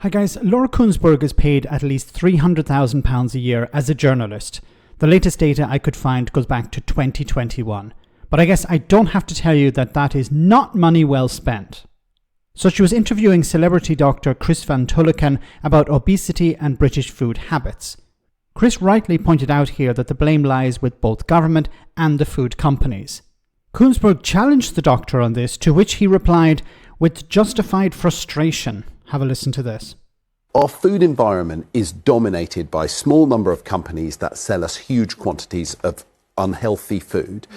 Hi guys, Laura Kuenssberg is paid at least £300,000 a year as a journalist. The latest data I could find goes back to 2021. But I guess I don't have to tell you that that is not money well spent. So she was interviewing celebrity doctor Chris van Tulleken about obesity and British food habits. Chris rightly pointed out here that the blame lies with both government and the food companies. Kuenssberg challenged the doctor on this, to which he replied with justified frustration. Have a listen to this. Our food environment is dominated by a small number of companies that sell us huge quantities of unhealthy food.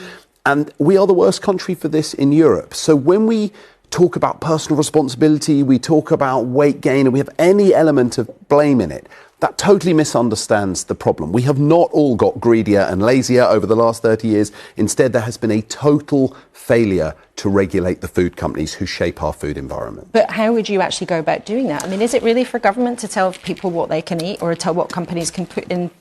And we are the worst country for this in Europe. So when we talk about personal responsibility, we talk about weight gain, and we have any element of blame in it, that totally misunderstands the problem. We have not all got greedier and lazier over the last 30 years. Instead, there has been a total failure to regulate the food companies who shape our food environment. But how would you actually go about doing that? I mean, is it really for government to tell people what they can eat or tell what companies can put in?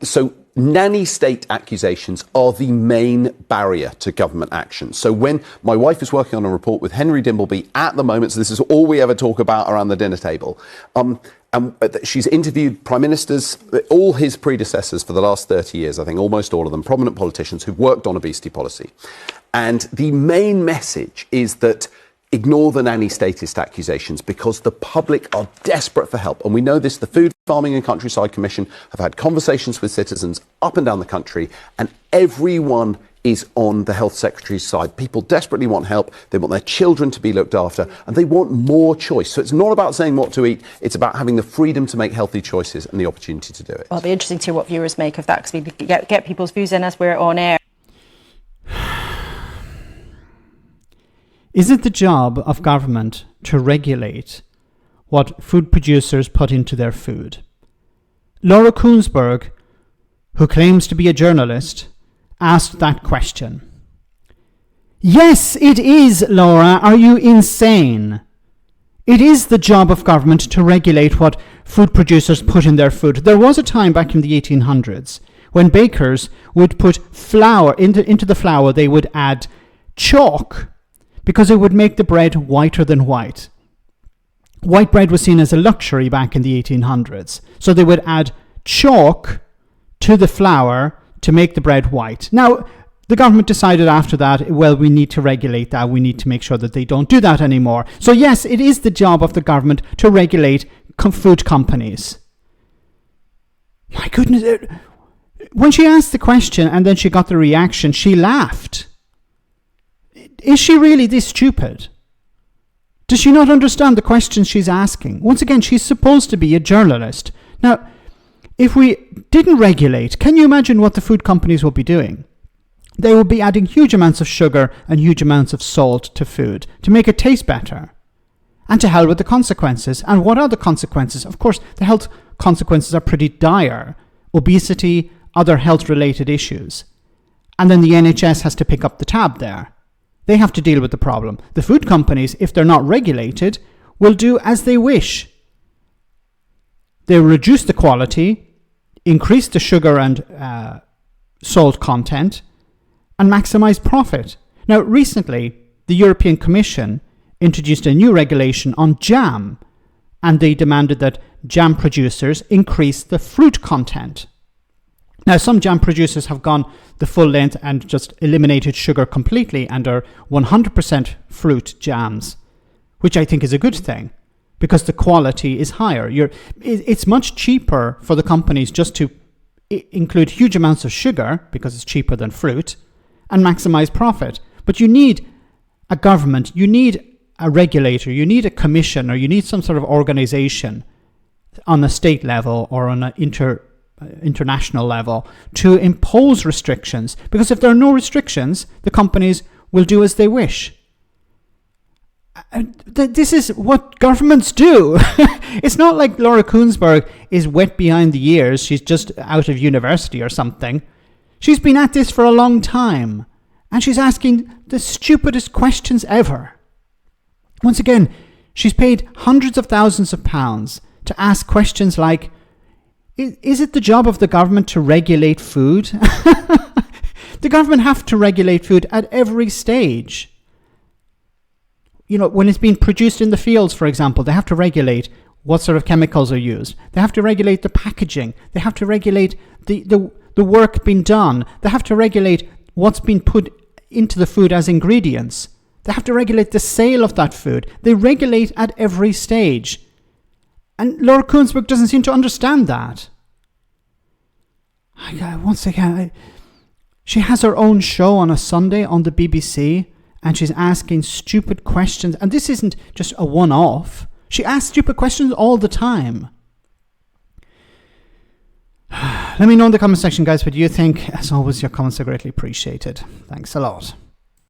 So nanny state accusations are the main barrier to government action. So when my wife is working on a report with Henry Dimbleby at the moment, so this is all we ever talk about around the dinner table, and she's interviewed prime ministers, all his predecessors for the last 30 years, I think almost all of them, prominent politicians who've worked on obesity policy. And the main message is that ignore the nanny statist accusations because the public are desperate for help. And we know this, the Food, Farming and Countryside Commission have had conversations with citizens up and down the country, and everyone is on the Health Secretary's side. People desperately want help, they want their children to be looked after, and they want more choice. So it's not about saying what to eat, it's about having the freedom to make healthy choices and the opportunity to do it. Well, it'll be interesting to hear what viewers make of that, because we get people's views in as we're on air. Is it the job of government to regulate what food producers put into their food? Laura Kuenssberg, who claims to be a journalist, asked that question. Yes, it is, Laura. Are you insane? It is the job of government to regulate what food producers put in their food. There was a time back in the 1800s when bakers would put flour into the flour, they would add chalk, because it would make the bread whiter than white. White bread was seen as a luxury back in the 1800s. So they would add chalk to the flour to make the bread white. Now, the government decided after that, well, we need to regulate that. We need to make sure that they don't do that anymore. So yes, it is the job of the government to regulate food companies. My goodness. When she asked the question and then she got the reaction, she laughed. Is she really this stupid? Does she not understand the questions she's asking? Once again, she's supposed to be a journalist. Now, if we didn't regulate, can you imagine what the food companies will be doing? They will be adding huge amounts of sugar and huge amounts of salt to food to make it taste better. And to hell with the consequences. And what are the consequences? Of course, the health consequences are pretty dire. Obesity, other health-related issues. And then the NHS has to pick up the tab there. They have to deal with the problem. The food companies, if they're not regulated, will do as they wish. They reduce the quality, increase the sugar and salt content, and maximize profit. Now, recently, the European Commission introduced a new regulation on jam, and they demanded that jam producers increase the fruit content. Now, some jam producers have gone the full length and just eliminated sugar completely and are 100% fruit jams, which I think is a good thing because the quality is higher. It's much cheaper for the companies just to include huge amounts of sugar because it's cheaper than fruit and maximize profit. But you need a government, you need a regulator, you need a commission, or you need some sort of organization on a state level or on an international level to impose restrictions, because if there are no restrictions, the companies will do as they wish. This is what governments do. It's not like Laura Kuenssberg is wet behind the ears. She's just out of university or something. She's been at this for a long time, and she's asking the stupidest questions ever. Once again, she's paid hundreds of thousands of pounds to ask questions like, is it the job of the government to regulate food? The government have to regulate food at every stage. when it's being produced in the fields, for example, they have to regulate what sort of chemicals are used. They have to regulate the packaging. They have to regulate the work being done. They have to regulate what's been put into the food as ingredients. They have to regulate the sale of that food. They regulate at every stage. And Laura Kuenssberg doesn't seem to understand that. Once again, she has her own show on a Sunday on the BBC, and she's asking stupid questions. And this isn't just a one-off. She asks stupid questions all the time. Let me know in the comment section, guys, what you think. As always, your comments are greatly appreciated. Thanks a lot.